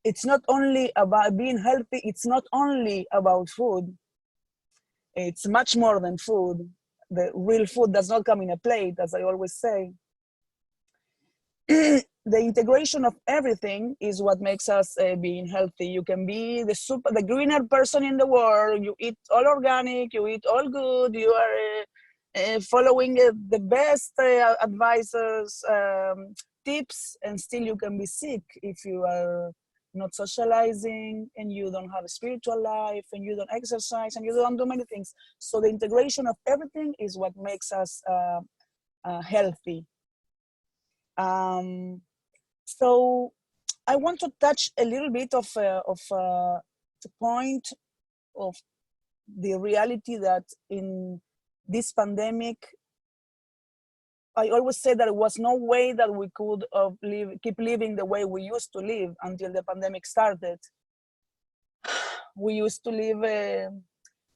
it's not only about being healthy, it's not only about food, it's much more than food. The real food does not come in a plate, as I always say. The integration of everything is what makes us being healthy. You can be the greener person in the world. You eat all organic. You eat all good. You are following the best advisors, tips, and still you can be sick if you are not socializing and you don't have a spiritual life and you don't exercise and you don't do many things. So the integration of everything is what makes us healthy. So I want to touch a little bit of the point of the reality that in this pandemic, I always say that there was no way that we could keep living the way we used to live until the pandemic started. We used to live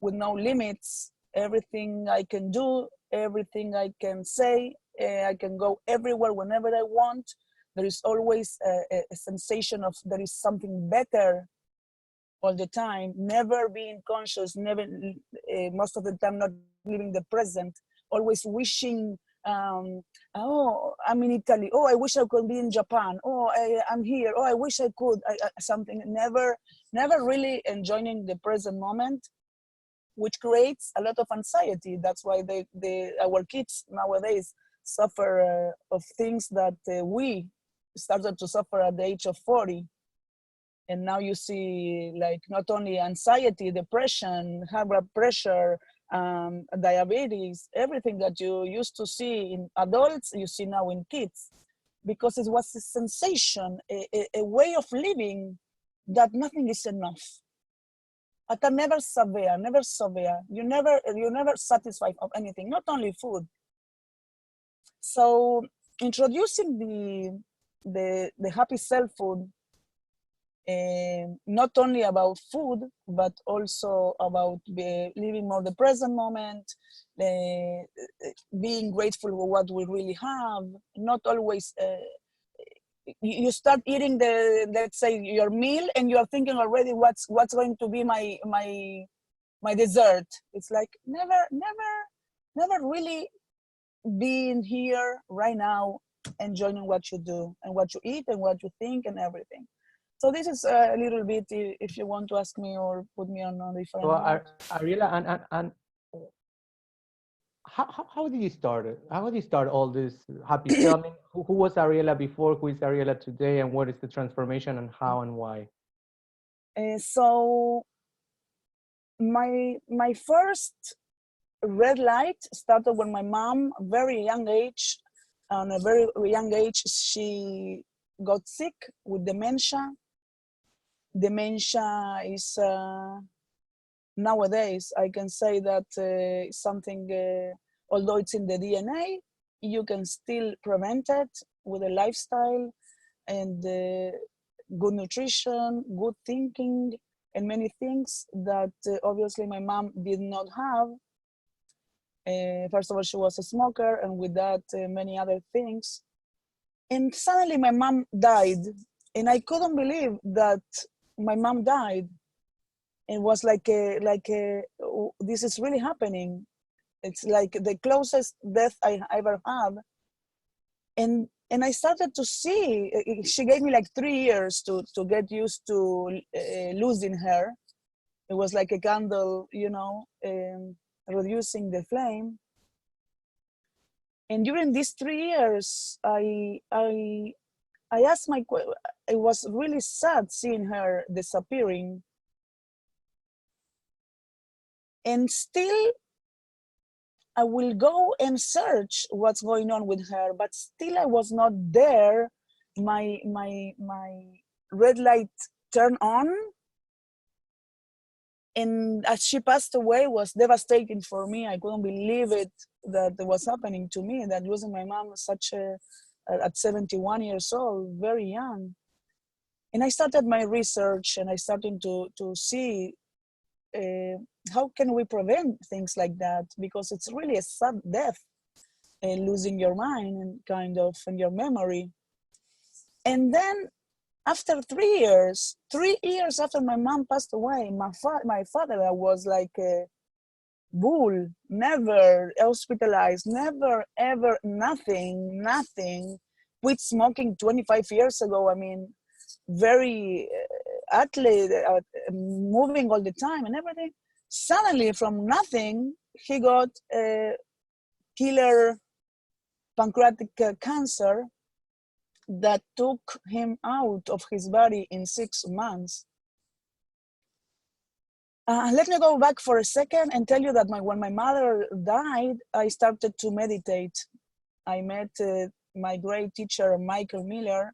with no limits. Everything I can do, everything I can say, I can go everywhere whenever I want. There is always a sensation of there is something better all the time, never being conscious, never, most of the time not living the present, always wishing, oh, I'm in Italy, oh, I wish I could be in Japan, oh, I'm here, oh, I wish I could, something, never really enjoying the present moment, which creates a lot of anxiety. That's why our kids nowadays suffer of things that we started to suffer at the age of 40. And now you see, like, not only anxiety, depression, high blood pressure, diabetes, everything that you used to see in adults, you see now in kids, because it was a sensation, a way of living that nothing is enough. Ata never sabea. You never satisfied of anything, not only food. So introducing the happy self food, not only about food, but also about living more the present moment, being grateful for what we really have, not always, you start eating let's say your meal and you're thinking already what's going to be my dessert. It's like never really being here right now, enjoying what you do and what you eat and what you think and everything. So this is a little bit, if you want to ask me or put me on a different note. Ariela, and how did you start it? How did you start all this happy self? I mean, who was Ariela before? Who is Ariela today? And what is the transformation and how and why? So my first red light started when my mom, on a very young age, she got sick with dementia. Dementia is nowadays, I can say that something, although it's in the DNA, you can still prevent it with a lifestyle and good nutrition, good thinking, and many things that obviously my mom did not have. First of all, she was a smoker, and with that, many other things. And suddenly my mom died, and I couldn't believe that my mom died. It was like this is really happening. It's like the closest death I ever had. And I started to see, she gave me like 3 years to get used to losing her. It was like a candle, reducing the flame. And during these 3 years, I asked it was really sad seeing her disappearing. And still, I will go and search what's going on with her, but still I was not there. My red light turned on. And as she passed away, it was devastating for me. I couldn't believe it, that it was happening to me, that losing my mom at 71 years old, very young. And I started my research and I started to see how can we prevent things like that? Because it's really a sad death, losing your mind and kind of and your memory. And then After 3 years after my mom passed away, my father was like a bull, never hospitalized, never, ever, nothing, nothing. Quit smoking 25 years ago. I mean, very athlete, moving all the time and everything. Suddenly, from nothing, he got killer pancreatic cancer that took him out of his body in 6 months. Let me go back for a second and tell you that when my mother died, I started to meditate. I met my great teacher, Michael Miller.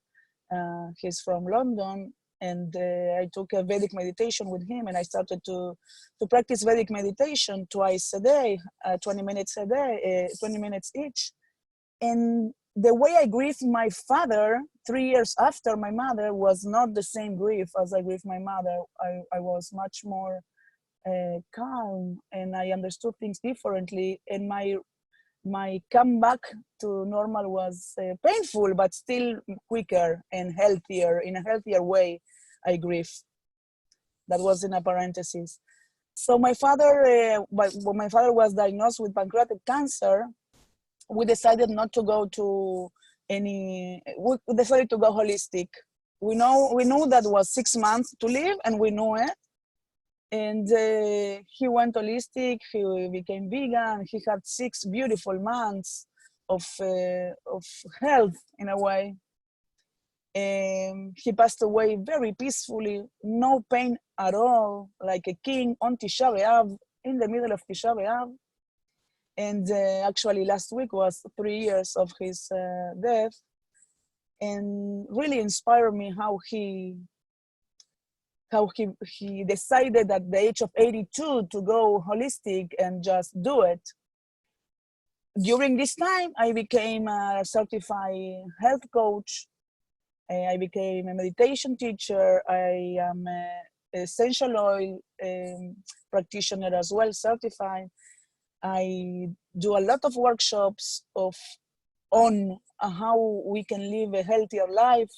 He's from London, and I took a Vedic meditation with him, and I started to practice Vedic meditation twice a day, 20 minutes a day, 20 minutes each. And the way I grieved my father 3 years after my mother was not the same grief as I grieved my mother. I was much more calm, and I understood things differently. And my comeback to normal was painful, but still quicker and healthier, in a healthier way. I grieve. That was in a parenthesis. So my father, when my father was diagnosed with pancreatic cancer, we decided not to go to we decided to go holistic. We knew that was 6 months to live, and we knew it. And he went holistic, he became vegan, he had 6 beautiful months of health in a way. He passed away very peacefully, no pain at all, like a king on Tisha B'Av, in the middle of Tisha B'Av. And actually last week was 3 years of his death, and really inspired me how he decided at the age of 82 to go holistic and just do it. During this time, I became a certified health coach. I became a meditation teacher. I am an essential oil practitioner as well, certified. I do a lot of workshops on how we can live a healthier life,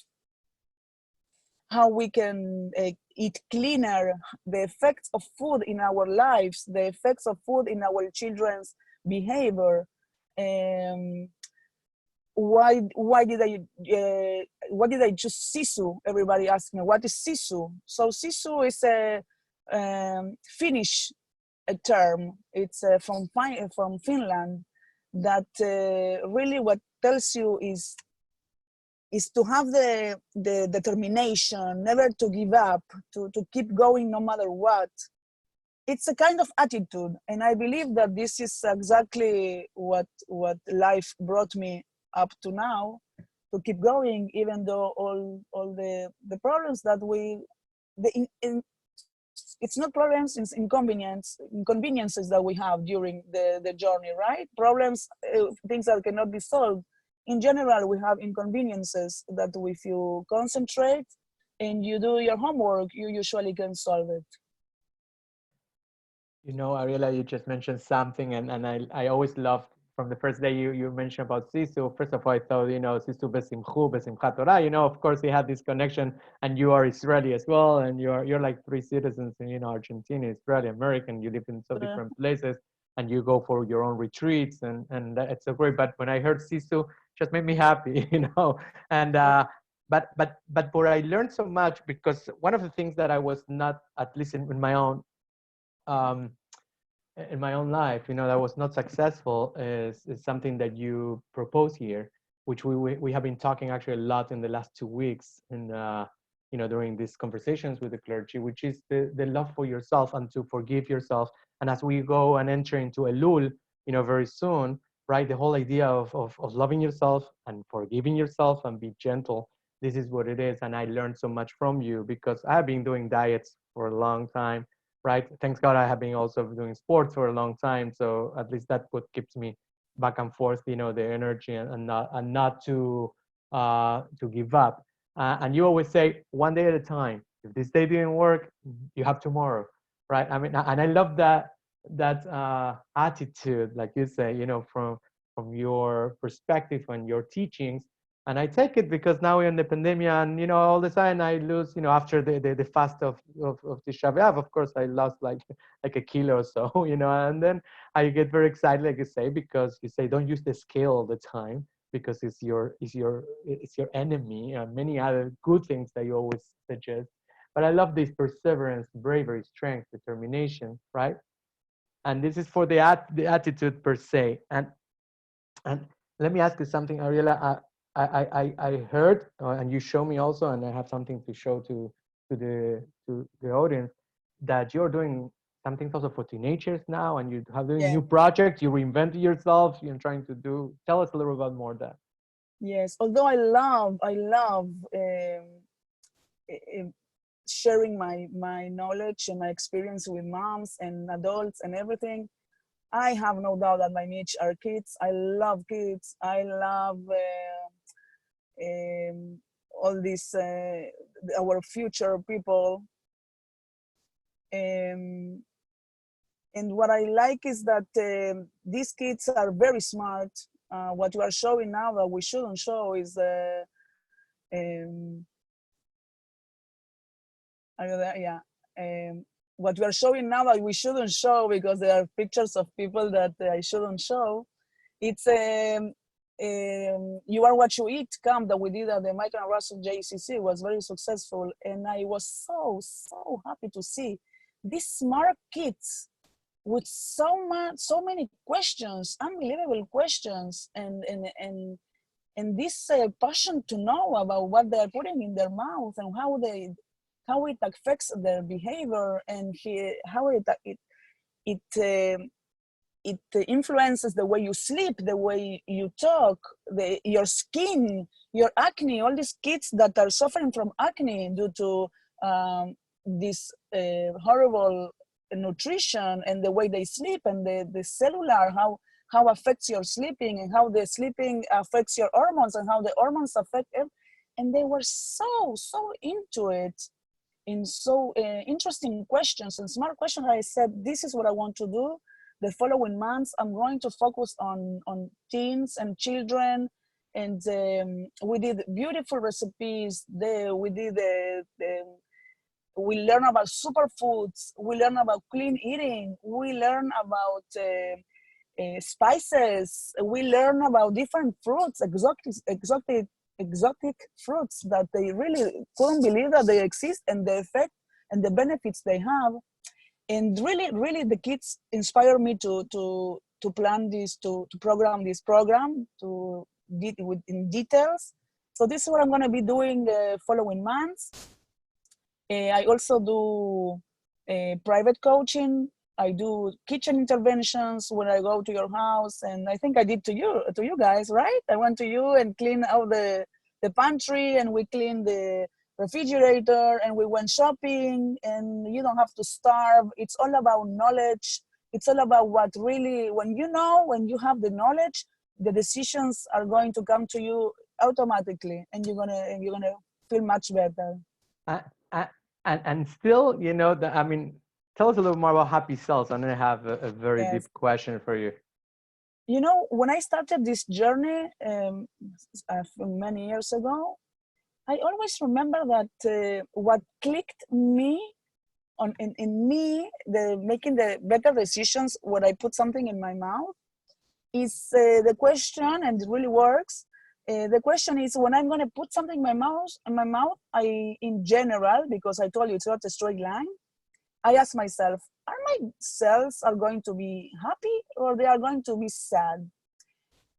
how we can eat cleaner, the effects of food in our lives, the effects of food in our children's behavior. Why did I choose sisu? Everybody asks me, what is sisu? So sisu is a Finnish term. It's from Finland. That really what tells you is to have the determination, never to give up, to keep going no matter what. It's a kind of attitude, and I believe that this is exactly what life brought me up to now, to keep going, even though all the problems that it's not problems, it's inconveniences that we have during the journey, right? Problems, things that cannot be solved. In general, we have inconveniences that if you concentrate and you do your homework, you usually can solve it. You know, Ariela, you just mentioned something, and I always loved from the first day you mentioned about Sisu. First of all, I thought, you know, Sisu besimchu, besimchat Torah. You know, of course, he had this connection, and you are Israeli as well, and you're like 3 citizens, and you know, Argentina, Israeli, American. You live in so different places, and you go for your own retreats, and it's so great. But when I heard Sisu, just made me happy, you know, and. But where I learned so much, because one of the things that I was not, at least um, in my own life, you know, that was not successful is something that you propose here, which we have been talking actually a lot in the last 2 weeks, and you know, during these conversations with the clergy, which is the love for yourself and to forgive yourself. And as we go and enter into Elul, you know, very soon, right, the whole idea of loving yourself and forgiving yourself and be gentle. This is what it is, and I learned so much from you, because I have been doing diets for a long time, right? Thanks God, I have been also doing sports for a long time, so at least that's what keeps me back and forth, you know, the energy, and not to give up. And you always say 1 day at a time. If this day didn't work, you have tomorrow, right? I mean, and I love that attitude, like you say, you know, from your perspective and your teachings, And I take it because now we're in the pandemic, and all the time I lose, after the fast of Tisha B'Av, of course I lost like a kilo or so, and then I get very excited, like you say, because you say don't use the scale all the time because it's your enemy, and many other good things that you always suggest. But I love this perseverance, bravery, strength, determination, right? And this is for the attitude per se. And let me ask you something, Ariela. I heard, and you show me also, and I have something to show to the audience, that you're doing something also for teenagers now, and you have doing Yeah. new projects. You reinvented yourself. You're trying to do. Tell us a little bit more of that. Yes. Although I love sharing my knowledge and my experience with moms and adults and everything. I have no doubt that my niche are kids. I love kids. I love all these our future people. Um, and what I like is that these kids are very smart. What you are showing now that we shouldn't show is um, yeah. What we are showing now that we shouldn't show because there are pictures of people that I shouldn't show. It's you are what you eat camp that we did at the Michael and Russell JCC was very successful, and I was so happy to see these smart kids with so many questions, unbelievable questions, and this passion to know about what they are putting in their mouth and how it affects their behavior and how it influences the way you sleep, the way you talk, your skin, your acne. All these kids that are suffering from acne due to this horrible nutrition and the way they sleep and the cellular, how affects your sleeping and how the sleeping affects your hormones and how the hormones affect it. And they were so into it in so interesting questions and smart questions. I said, this is what I want to do. The following months, I'm going to focus on teens and children. And we did beautiful recipes. We learn about superfoods. We learn about clean eating. We learn about spices. We learn about different fruits, exotic fruits that they really couldn't believe that they exist, and the effect and the benefits they have. And really the kids inspire me to plan this, to program this program in details. So this is what I'm going to be doing the following months. I also do private coaching. I do kitchen interventions when I go to your house, and I think I did to you guys, right? I went to you and cleaned out the pantry, and we cleaned the refrigerator, and we went shopping. And you don't have to starve. It's all about knowledge. It's all about what really, when you have the knowledge, the decisions are going to come to you automatically, and you're gonna feel much better. Uh, uh, and still, tell us a little more about Happy Cells. And I have a very deep Yes. question for you. When I started this journey many years ago, I always remember that what clicked me in me, making the better decisions when I put something in my mouth, is the question, and it really works. The question is, when I'm going to put something in my mouth, in general, because I told you it's not a straight line, I ask myself, are my cells are going to be happy or they are going to be sad?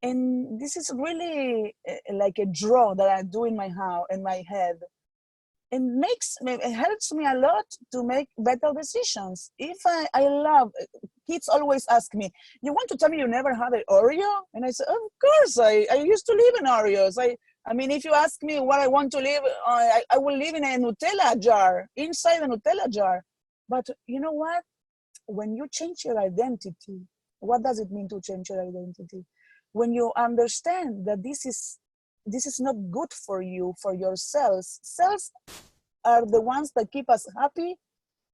And this is really like a draw that I do in my head. It helps me a lot to make better decisions. If I love, kids always ask me, you want to tell me you never had an Oreo? And I say, of course, I used to live in Oreos. I mean, if you ask me what I want to live, I will live in a Nutella jar, inside a Nutella jar. But you know what? When you change your identity, what does it mean to change your identity? When you understand that this is not good for you, for your cells. Cells are the ones that keep us happy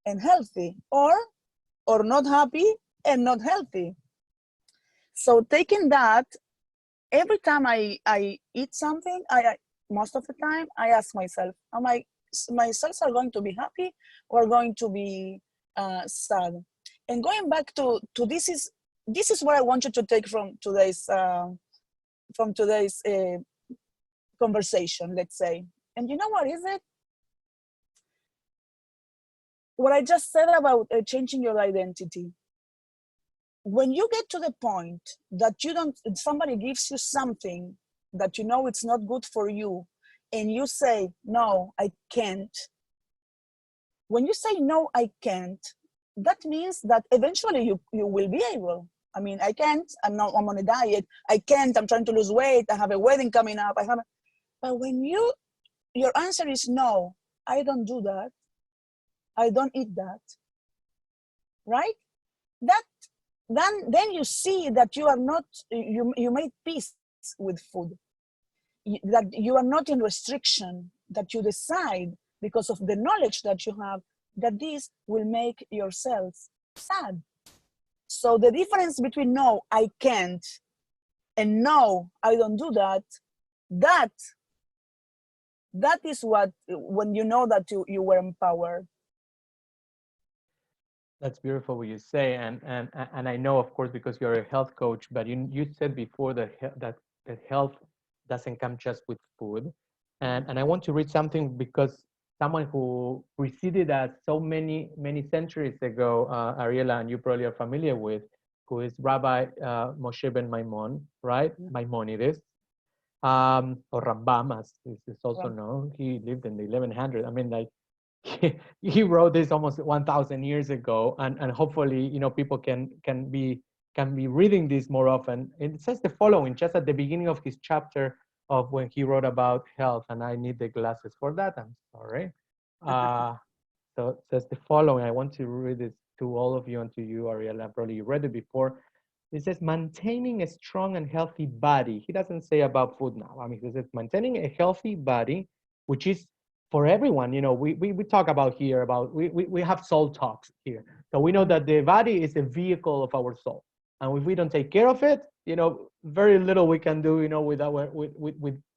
and healthy, or not happy and not healthy. So taking that every time I eat something, most of the time I ask myself, my cells are going to be happy or going to be sad? And going back to this is what I want you to take from today's conversation, let's say. And you know what is it? What I just said about changing your identity. When you get to the point that somebody gives you something that you know it's not good for you, and you say, no, I can't. When you say, no, I can't, that means that eventually you will be able. I mean, I can't, I'm on a diet. I can't, I'm trying to lose weight. I have a wedding coming up. But when your answer is no, I don't do that. I don't eat that. Right? Then you see that you are not, you made peace with food. That you are not in restriction, that you decide because of the knowledge that you have that this will make yourself sad. So the difference between no, I can't, and no, I don't do that, that is what, when you know that you were empowered. That's beautiful what you say, and I know, of course, because you're a health coach, but you said before that health doesn't come just with food, and I want to read something because someone who preceded us so many centuries ago, Ariela, and you probably are familiar with, who is Rabbi Moshe ben Maimon, right? Maimonides, or Rambam, as is also known. He lived in the 1100s. I mean, like, he wrote this almost 1,000 years ago, and hopefully, people can be reading this more often. And it says the following, just at the beginning of his chapter of when he wrote about health, and I need the glasses for that, I'm sorry. So it says the following. I want to read this to all of you and to you, Ariela. Probably you read it before. It says, maintaining a strong and healthy body. He doesn't say about food now. I mean, he says maintaining a healthy body, which is for everyone. We talk about here about, we have soul talks here. So we know that the body is a vehicle of our soul. And if we don't take care of it, very little we can do,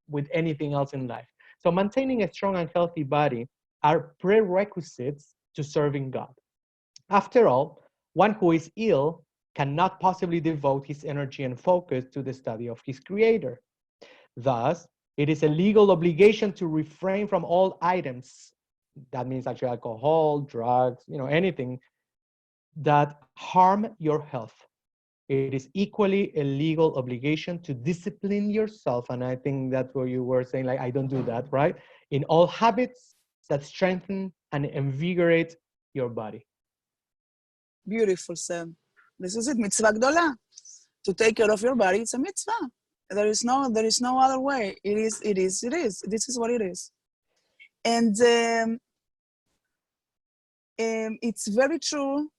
with anything else in life. So maintaining a strong and healthy body are prerequisites to serving God. After all, one who is ill cannot possibly devote his energy and focus to the study of his creator. Thus, it is a legal obligation to refrain from all items, that means actually alcohol, drugs, anything that harm your health. It is equally a legal obligation to discipline yourself, and I think that's what you were saying, like, I don't do that, right? In all habits that strengthen and invigorate your body. Beautiful, Sam. This is it, mitzvah gdola. To take care of your body, it's a mitzvah. There is no other way. It is. This is what it is. And it's very true.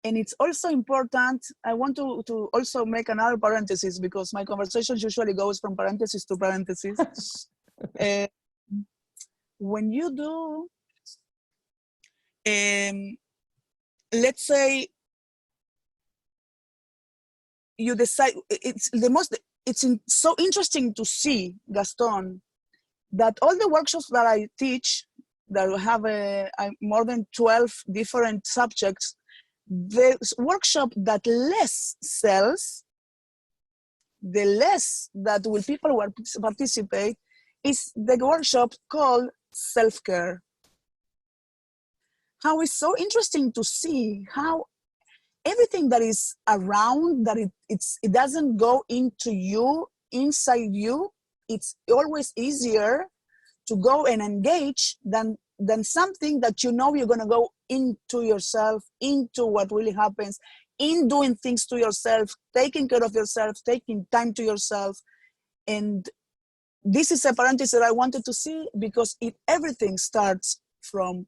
And it's also important. I want to also make another parenthesis, because my conversation usually goes from parenthesis to parenthesis. When you do, let's say, you decide, it's so interesting to see, Gaston, that all the workshops that I teach, that have more than 12 different subjects, the workshop that less sells, the less that people will participate, is the workshop called self-care. How it's so interesting to see how everything that is around, that it doesn't go into you, inside you, it's always easier to go and engage than something that you're going to go into yourself, into what really happens, in doing things to yourself, taking care of yourself, taking time to yourself. And this is a parenthesis that I wanted to see, because everything starts from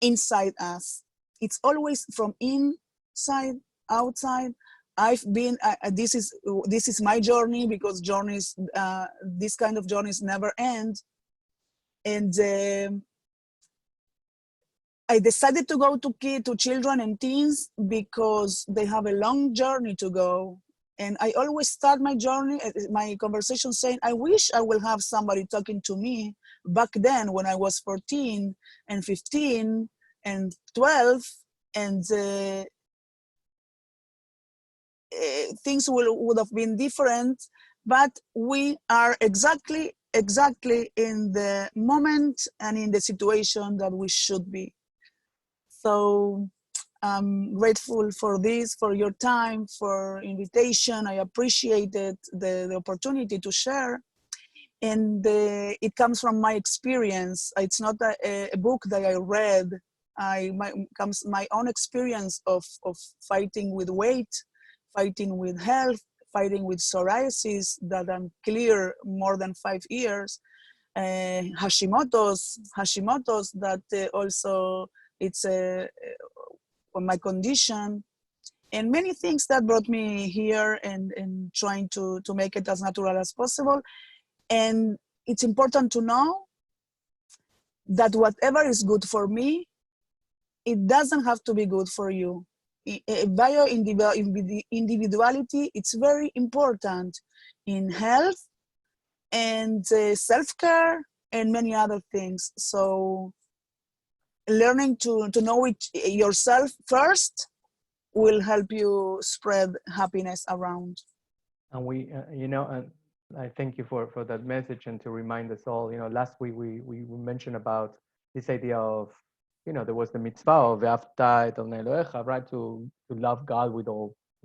inside us. It's always from inside, outside. I've been, this is my journey, because this kind of journeys never end. And I decided to go to children and teens because they have a long journey to go. And I always start my journey, my conversation saying, I wish I will have somebody talking to me back then when I was 14 and 15 and 12, and things would have been different, but we are exactly in the moment and in the situation that we should be. So I'm grateful for this, for your time, for invitation. I appreciated the opportunity to share. And it comes from my experience. It's not a book that I read. Comes my own experience of fighting with weight, fighting with health, fighting with psoriasis that I'm clear more than 5 years. Hashimoto's that also it's my condition, and many things that brought me here, and trying to make it as natural as possible. And it's important to know that whatever is good for me, it doesn't have to be good for you. Individuality, it's very important in health and self-care and many other things. So learning to know yourself first will help you spread happiness around. And we, and I thank you for that message, and to remind us all, last week we mentioned about this idea of, there was the mitzvah of Ve'afta et Adonai Elohecha, right? To love God with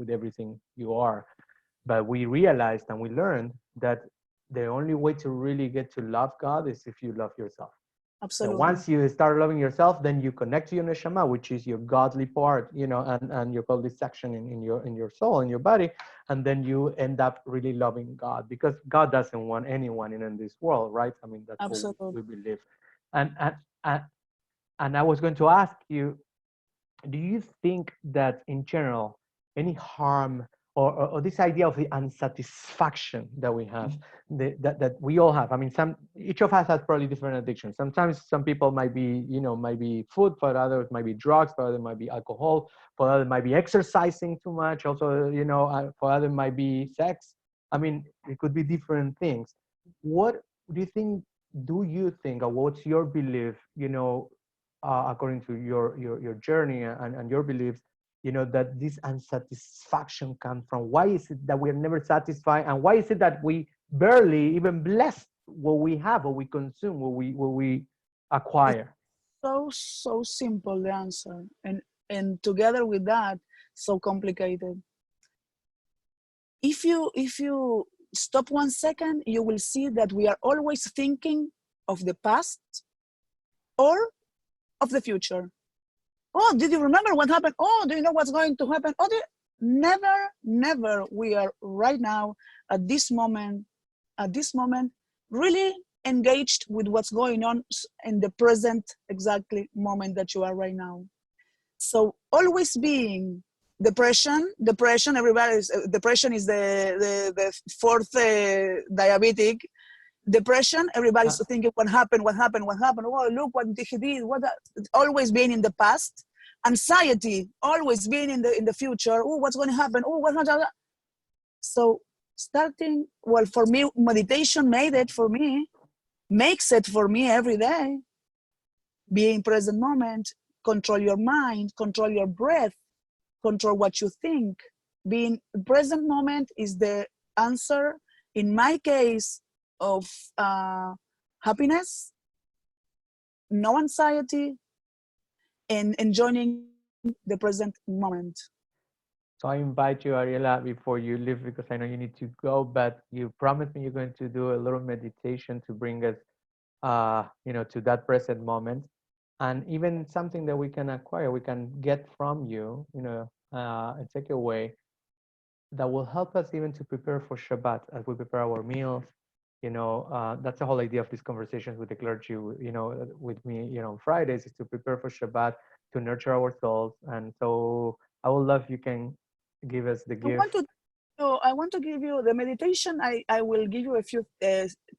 everything you are. But we realized and we learned that the only way to really get to love God is if you love yourself. Absolutely. So once you start loving yourself, then you connect to your neshama, which is your godly part, and you call this section in your soul, in your body, and then you end up really loving God, because God doesn't want anyone in this world, right? I mean, that's Absolutely. what we believe. And I was going to ask you, do you think that in general, any harm or this idea of the unsatisfaction that we have, that we all have? I mean, each of us has probably different addictions. Sometimes some people might be food, for others might be drugs, for others might be alcohol, for others might be exercising too much. Also, for others might be sex. I mean, it could be different things. What do you think? Do you think, or what's your belief? According to your journey and your beliefs, that this unsatisfaction comes from? Why is it that we're never satisfied, and why is it that we barely even bless what we have, what we consume, what we acquire? It's so simple, the answer, and together with that, so complicated. If you stop 1 second, you will see that we are always thinking of the past or of the future. Oh, did you remember what happened? Oh, do you know what's going to happen? Oh, never. We are right now at this moment, really engaged with what's going on in the present exactly moment that you are right now. So always being depression, depression is the fourth diabetic. Depression, everybody's thinking what happened. Oh, look what he did. Always being in the past. Anxiety, always being in the future. Oh, what's going to happen? Oh, what's going to happen? So starting, well, for me, meditation makes it for me every day. Being present moment, control your mind, control your breath, control what you think. Being present moment is the answer, in my case, of happiness, no anxiety, and enjoying the present moment. So I invite you, Ariela, before you leave, because I know you need to go, but you promised me you're going to do a little meditation to bring us, to that present moment, and even something that we can acquire, we can get from you, and take away, that will help us even to prepare for Shabbat as we prepare our meals. That's the whole idea of these conversations with the clergy, with me, on Fridays, is to prepare for Shabbat, to nurture our souls. And so I would love if you can give us the gift. I want to give you the meditation. I will give you a few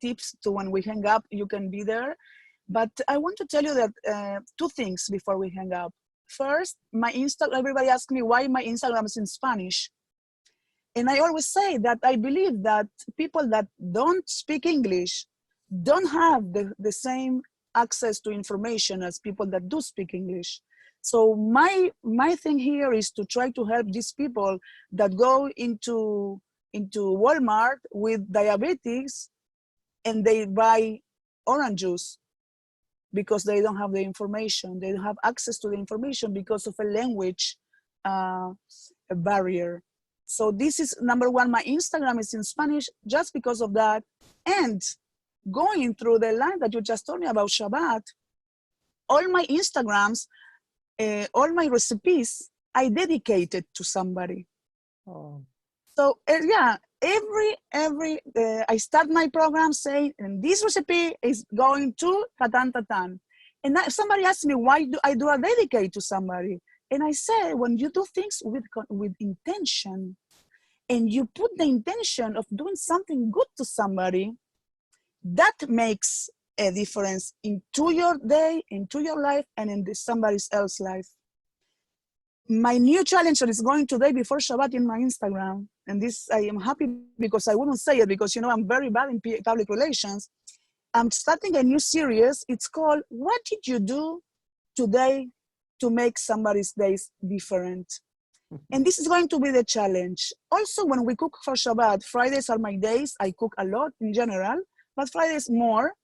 tips to when we hang up, you can be there. But I want to tell you that 2 things before we hang up. First, my Instagram, everybody asks me why my Instagram is in Spanish. And I always say that I believe that people that don't speak English don't have the same access to information as people that do speak English. So my thing here is to try to help these people that go into Walmart with diabetes and they buy orange juice because they don't have the information. They don't have access to the information because of a language a barrier. So this is number one. My Instagram is in Spanish just because of that. And going through the line that you just told me about Shabbat, all my Instagrams, all my recipes, I dedicated to somebody. Oh. So yeah, every I start my program saying, and this recipe is going to tatan tatan. And somebody asked me, why do I do a dedicate to somebody? And I say, when you do things with intention, and you put the intention of doing something good to somebody, that makes a difference into your day, into your life, and in somebody else's life. My new challenge that is going today before Shabbat in my Instagram, and this I am happy because I wouldn't say it because, you know, I'm very bad in public relations. I'm starting a new series. It's called, What Did You Do Today to Make Somebody's Days Different? And this is going to be the challenge. Also, when we cook for Shabbat, Fridays are my days. I cook a lot in general, but Fridays more.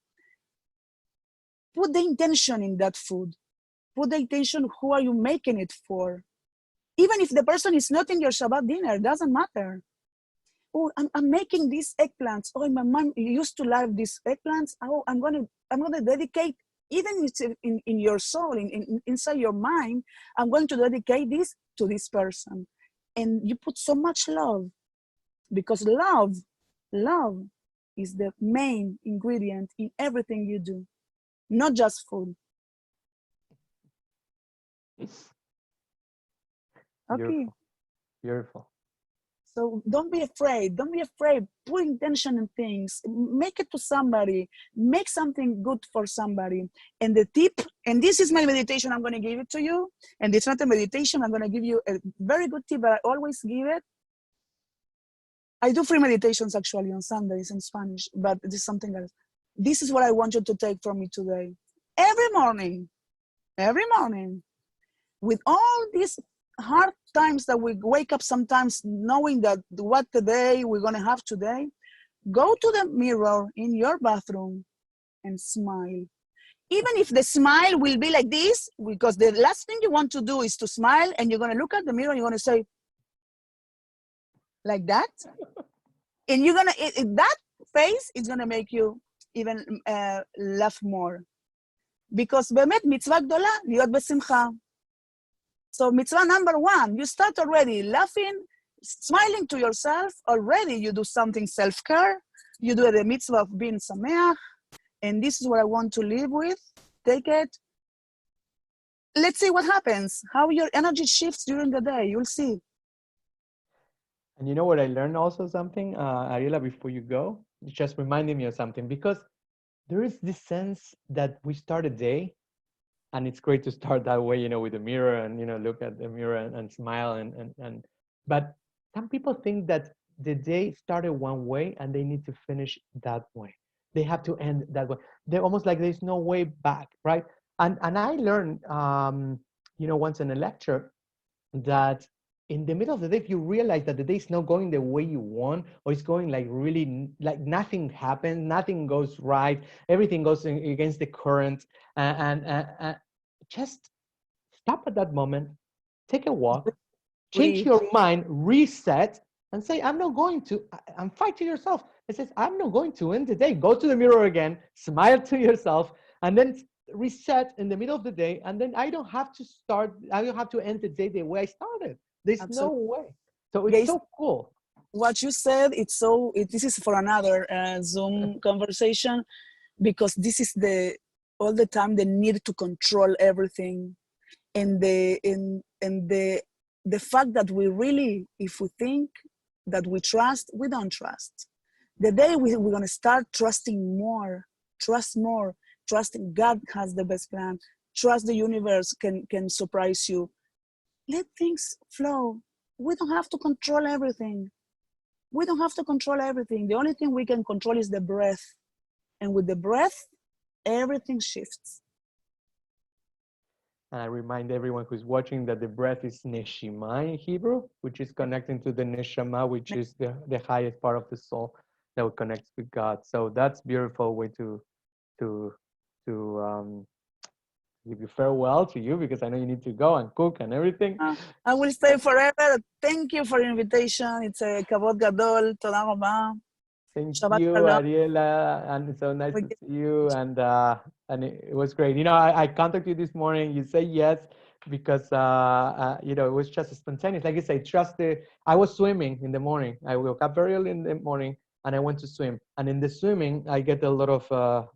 Put the intention in that food. Put the intention, who are you making it for? Even if the person is not in your Shabbat dinner, doesn't matter. Oh, I'm making these eggplants. Oh, my mom used to love these eggplants. Oh, I'm gonna dedicate, even if it's in your soul, inside your mind, I'm going to dedicate this to this person. And you put so much love, because love is the main ingredient in everything you do, not just food. Okay. Beautiful. Beautiful. So don't be afraid. Don't be afraid. Put intention in things. Make it to somebody. Make something good for somebody. And the tip, and this is my meditation, I'm going to give it to you. And it's not a meditation. I'm going to give you a very good tip, but I always give it. I do free meditations actually on Sundays in Spanish, but this is something else. This is what I want you to take from me today. Every morning, with all these hard times that we wake up sometimes knowing that what today we're going to have today, go to the mirror in your bathroom and smile. Even if the smile will be like this, because the last thing you want to do is to smile, and you're going to look at the mirror and you're going to say, like that. And you're going to, that face is going to make you even laugh more. Because באמת מצווה גדולה, להיות בשמחה. So mitzvah number one, you start already laughing, smiling to yourself. Already you do something self-care. You do the mitzvah of being sameach. And this is what I want to live with. Take it. Let's see what happens, how your energy shifts during the day. You'll see. And you know what I learned also something, Ariela, before you go? It just reminded me of something, because there is this sense that we start a day, and it's great to start that way, you know, with the mirror and, you know, look at the mirror and smile and but some people think that the day started one way and they need to finish that way. They have to end that way. They're almost like there's no way back, right? And I learned, you know, once in a lecture that in the middle of the day, if you realize that the day is not going the way you want, or it's going like really, like nothing happens, nothing goes right, everything goes against the current, and just stop at that moment, take a walk, change your mind, reset, and say, I'm not going to, and fight to yourself. It says, I'm not going to end the day. Go to the mirror again, smile to yourself, and then reset in the middle of the day. And then I don't have to end the day the way I started. There's Absolutely. No way. So it's so cool. What you said, this is for another Zoom conversation, because this is all the time the need to control everything. And the fact that we really, if we think that we trust, we don't trust. The day we're going to start trusting more, trusting God has the best plan, trust the universe can surprise you. Let things flow. We don't have to control everything. We don't have to control everything. The only thing we can control is the breath. And with the breath, everything shifts. And I remind everyone who's watching that the breath is neshima in Hebrew, which is connecting to the neshama, which is the highest part of the soul that connects with God. So that's beautiful way to to give you farewell to you, because I know you need to go and cook and everything. I will stay forever. Thank you for the invitation. It's a kavod gadol. Toda rabah. Thank Shabbat you, shalom. Ariela, and it's so nice to see you. And it was great. You know, I contacted you this morning. You say yes because you know, it was just spontaneous. Like you say, trust the. I was swimming in the morning. I woke up very early in the morning and I went to swim. And in the swimming, I get a lot of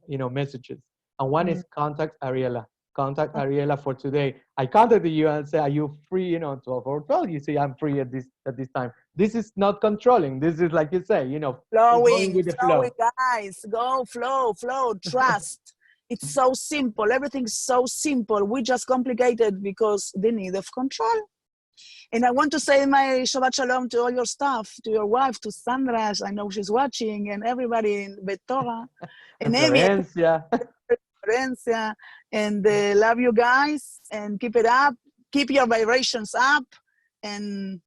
you know, messages. And one is contact Ariela. Contact Ariela for today. I contacted you and say, are you free, you know, 12 or 12? You say, I'm free at this time. This is not controlling. This is, like you say, you know, going with the flow. Guys, go, flow, trust. It's so simple. Everything's so simple. We just complicate it because the need of control. And I want to say my Shabbat Shalom to all your staff, to your wife, to Sandra, I know she's watching, and everybody in Betora, and Amy, Florencia, and love you guys, and keep it up. Keep your vibrations up, and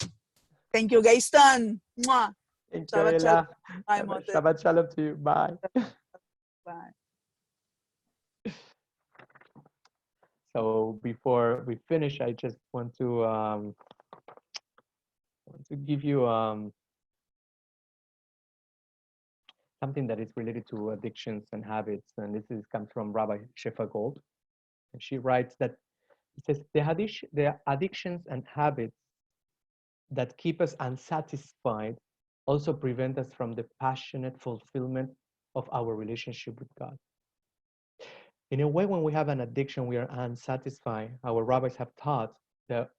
thank you, Gayston. Mwah. Thank you, Shabbat shalom. Shabbat shalom to you. Bye. Bye. So before we finish, I just want to give you something that is related to addictions and habits, and this comes from Rabbi Shefa Gold, and she writes that it says the addictions and habits that keep us unsatisfied also prevent us from the passionate fulfillment of our relationship with God. In a way, when we have an addiction, we are unsatisfied. Our rabbis have taught that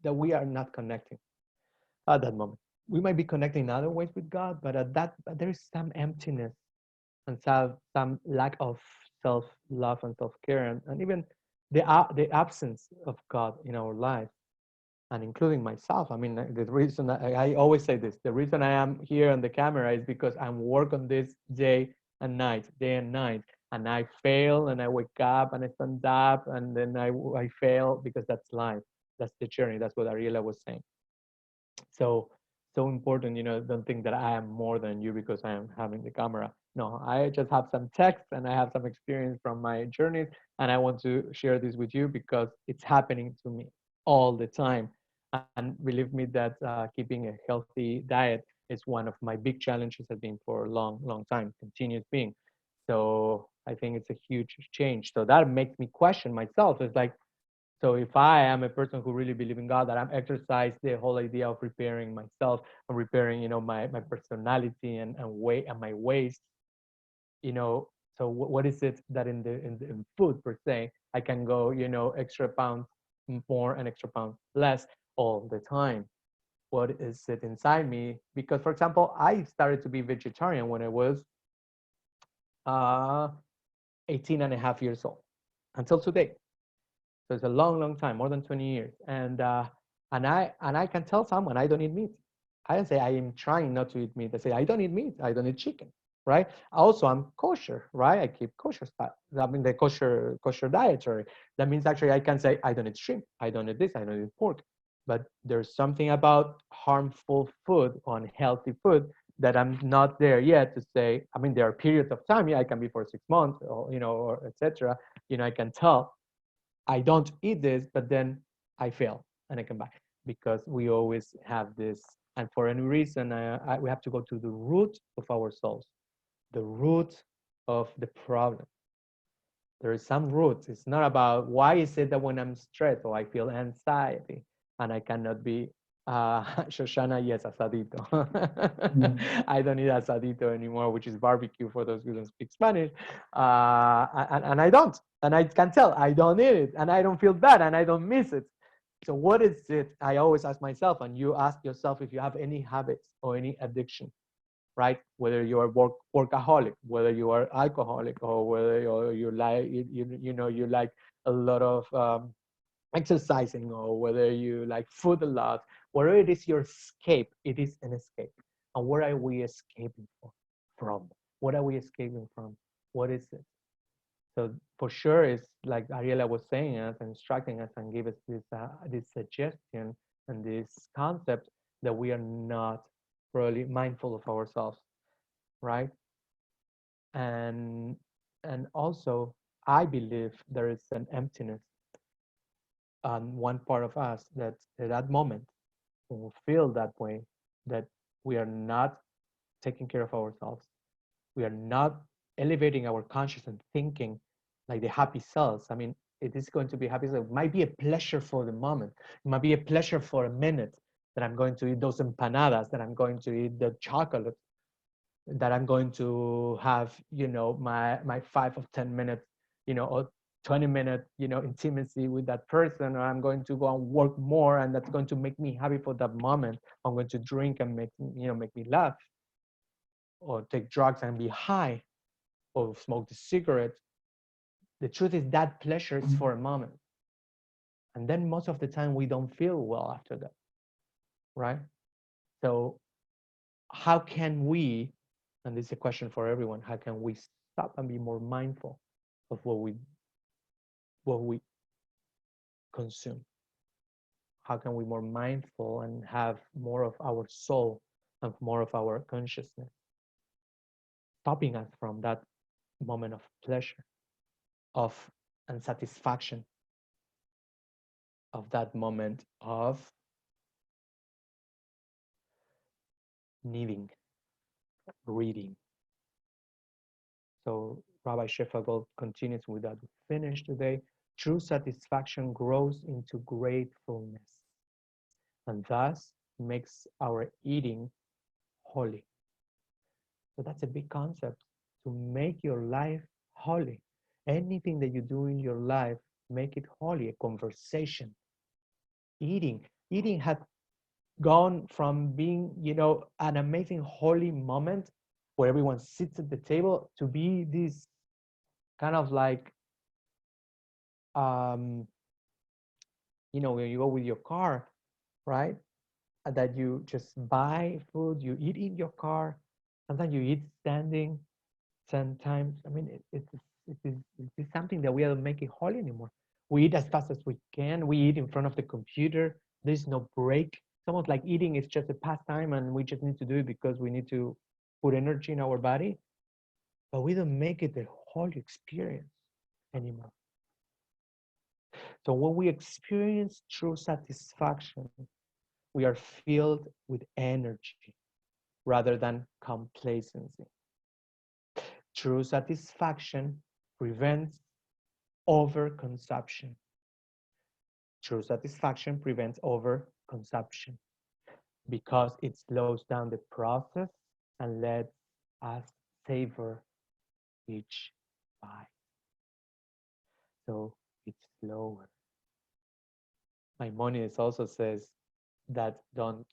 we are not connecting at that moment. We might be connecting in other ways with God, but there is some emptiness and some lack of self-love and self-care, and even the absence of God in our life, and including myself. I mean, the reason I always say this, the reason I am here on the camera is because I'm working on this day and night, and I fail, and I wake up, and I stand up, and then I fail, because that's life. That's the journey. That's what Ariela was saying. So important, you know, don't think that I am more than you because I am having the camera. No, I just have some text and I have some experience from my journeys, and I want to share this with you because it's happening to me all the time. And believe me that keeping a healthy diet is one of my big challenges, has been for a long time, continues being. So I think it's a huge change. So that makes me question myself. It's like, so if I am a person who really believes in God, that I'm exercise the whole idea of repairing myself and repairing, you know, my personality and my ways, you know. So what is it that in food per se, I can go, you know, extra pounds more and extra pounds less all the time? What is it inside me? Because, for example, I started to be vegetarian when I was 18 and a half years old until today. So it's a long time, more than 20 years. And I can tell someone I don't eat meat. I don't say I am trying not to eat meat. I say I don't eat meat. I don't eat chicken, right? Also, I'm kosher, right? I keep kosher stuff. I mean, the kosher dietary. That means actually I can say I don't eat shrimp. I don't eat this. I don't eat pork. But there's something about harmful food, unhealthy food, that I'm not there yet to say. I mean, there are periods of time. Yeah, I can be for 6 months, or, you know, or etc. You know, I can tell I don't eat this, but then I fail and I come back, because we always have this. And for any reason, we have to go to the root of our souls, the root of the problem. There is some roots. It's not about why is it that when I'm stressed or I feel anxiety and I cannot be Shoshana, yes, asadito. I don't eat asadito anymore, which is barbecue for those who don't speak Spanish. And I don't. And I can tell I don't eat it, and I don't feel bad, and I don't miss it. So what is it? I always ask myself, and you ask yourself, if you have any habits or any addiction, right? Whether you are workaholic, whether you are alcoholic, or whether you like you like a lot of exercising, or whether you like food a lot, whatever it is your escape, it is an escape. And what are we escaping from? What are we escaping from? What is it? So for sure, it's like Ariela was saying us, instructing us, and gave us this suggestion and this concept that we are not really mindful of ourselves, right? And also, I believe there is an emptiness on one part of us that at that moment when we feel that way, that we are not taking care of ourselves, we are not elevating our conscious and thinking like the happy selves. I mean, it is going to be happy. So it might be a pleasure for the moment. It might be a pleasure for a minute that I'm going to eat those empanadas, that I'm going to eat the chocolate, that I'm going to have, my 5 or 10 minutes, or 20-minute, intimacy with that person, or I'm going to go and work more, and that's going to make me happy for that moment. I'm going to drink and make me laugh, or take drugs and be high, or smoke the cigarette. The truth is that pleasure is for a moment. And then most of the time we don't feel well after that, right? So how can we, and this is a question for everyone, how can we stop and be more mindful of what we consume? How can we be more mindful and have more of our soul and more of our consciousness, stopping us from that moment of pleasure, of and satisfaction, of that moment of needing, reading. So Rabbi Shefagol continues with that. We finish today. True satisfaction grows into gratefulness, and thus makes our eating holy. So that's a big concept, to make your life holy. Anything that you do in your life, make it holy. A conversation, eating had gone from being, an amazing holy moment where everyone sits at the table to be this kind of like, when you go with your car, right? That you just buy food, you eat in your car. Sometimes you eat standing. Sometimes, I mean, it's something that we are making holy anymore. We eat as fast as we can. We eat in front of the computer. There's no break. It's almost like eating is just a pastime, and we just need to do it because we need to put energy in our body. But we don't make it a holy experience anymore. So when we experience true satisfaction, we are filled with energy rather than complacency. True satisfaction prevents overconsumption. True satisfaction prevents overconsumption because it slows down the process and lets us savor each bite. So it's slower. Maimonides also says that don't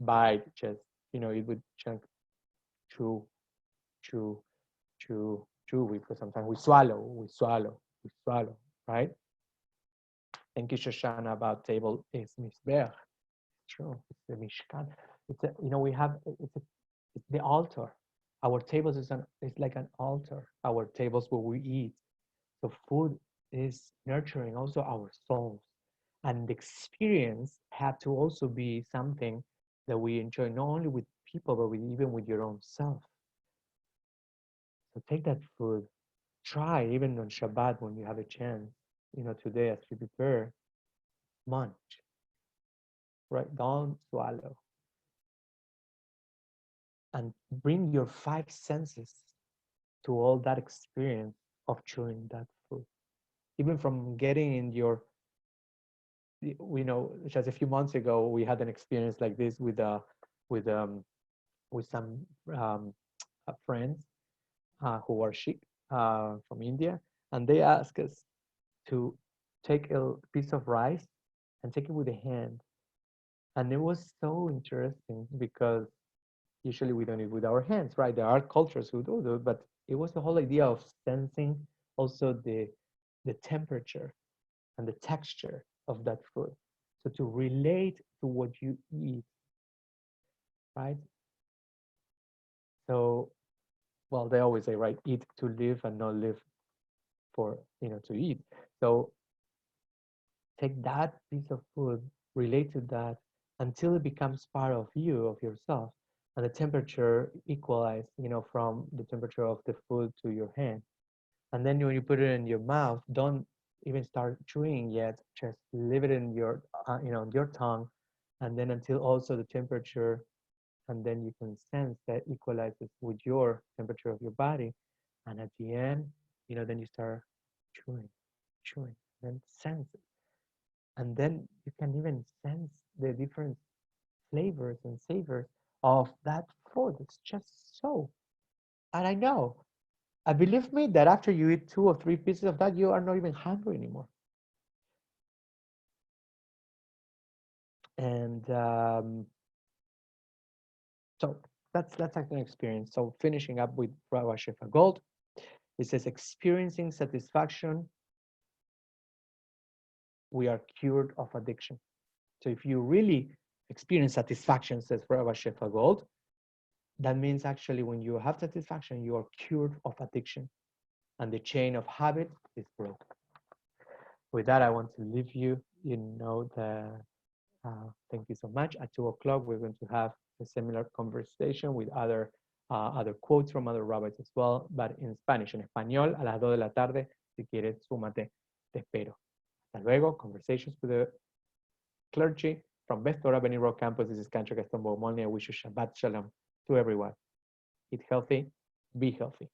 bite, just, it would chunk, chew, chew, chew, because sometimes we swallow, right? Thank you, Shoshana, about table is Mizbeach. True, it's the Mishkan. We have, it's the altar. Our tables is like an altar. Our tables where we eat. So food is nurturing also our souls. And the experience had to also be something that we enjoy, not only with people, but even with your own self. So take that food, try even on Shabbat when you have a chance, today as we prepare, munch, right? Don't swallow. And bring your 5 senses to all that experience of chewing that food. Even from getting in your, just a few months ago, we had an experience like this with some friends who are Sikh from India, and they asked us to take a piece of rice and take it with a hand. And it was so interesting because usually we don't eat with our hands, right? There are cultures who do, but it was the whole idea of sensing also the temperature and the texture of that food. So to relate to what you eat, right? So, well, they always say, right, eat to live and not live for, to eat. So take that piece of food, relate to that until it becomes part of you, of yourself, and the temperature equalize, from the temperature of the food to your hand. And then when you put it in your mouth, don't even start chewing yet. Just leave it in your, your tongue, and then until also the temperature, and then you can sense that equalizes with your temperature of your body. And at the end, then you start chewing, chewing, and sense it. And then you can even sense the different flavors and savors of that food. It's just so. And I know, believe me, that after you eat 2 or 3 pieces of that, you are not even hungry anymore. And so that's like an experience. So finishing up with Rabbi Shefa Gold, it says, experiencing satisfaction, we are cured of addiction. So if you really experience satisfaction, says Rabbi Shefa Gold, that means actually when you have satisfaction, you are cured of addiction, and the chain of habit is broken. With that, I want to leave you, thank you so much. At 2 o'clock, we're going to have a similar conversation with other quotes from other rabbis as well, but in Spanish, en español, a las 2 de la tarde. Si quieres, súmate, te espero. Hasta luego. Conversations with the clergy from Beth Torah Benny Rock Campus. This is Kantra Gaston Bomolni. I wish you Shabbat Shalom to everyone. Eat healthy, be healthy.